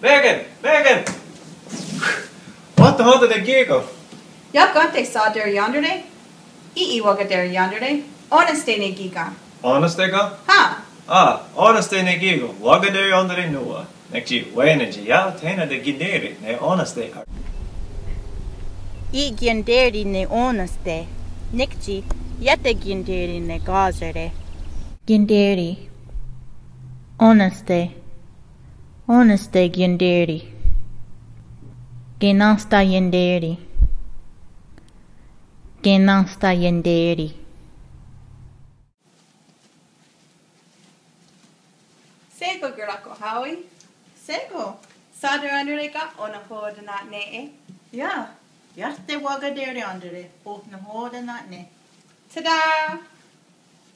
Megan! What the hell did they giggle? Jag kan inte sa där yandere. I Wakateryèn. Honest ne giga. Honest they go? Ha. Honest they giggle. Wakateryèn they know. Nekji, weneji, ya, tena de ginderi, ne honest they are. I Kyenté ne honeste. Nikji, yete Kyenté ne gazere. Kyenté. Honeste. Honeste Kyenté. Genasta Kyenté. Genasta Kyenté. Sego girlako Howie. Sego. Sa där yandere ka ona hoda not ne. Ja, jätte Wakateryèn det. Och nu hårda nattne. Tada!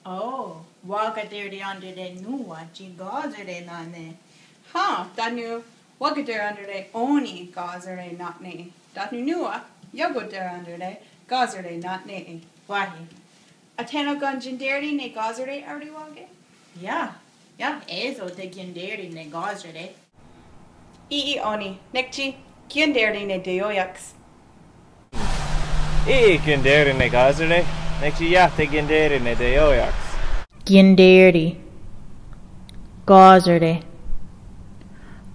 Oh, Wakateryèn det nu att gazere nattne. Ha, that nu Wakateryèn oni gazere not ne. That nu nua Wakateryèn gazere not ne. Wahi. Ateno gun jinderi ne gazere ardi wage? Ja, ja, eso te Kyenté ne gazere. I oni. Nekji. Kyenté ne deoyaks. Kyenté ne gazere. Nekji, ya, te ginderi ne de oyaks. Kyenté. Gazere.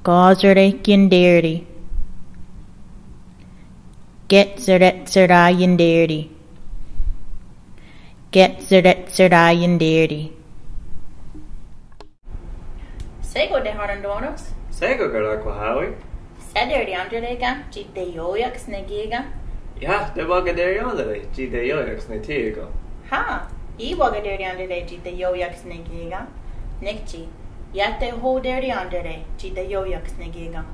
Gazere Kyenté. Get zeret Kyenté. Get zeret Kyenté. Sego de harandonos. Sego girlako Howie. Seder de andrega, de yoyaks negiga. Ja, de Wakateryèn de oyaks ne tigo. Ha, I Wakateryèn de yoyaks negiga. Nikji, yate Wakateryèn de yoyaks negiga.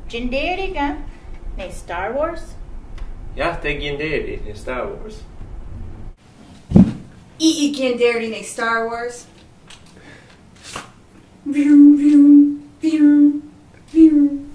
Jinderiga, ne Star Wars. Ja, te ginderi ne Star Wars. I Kyenté ne Star Wars. Vroom, vroom, vroom, vroom.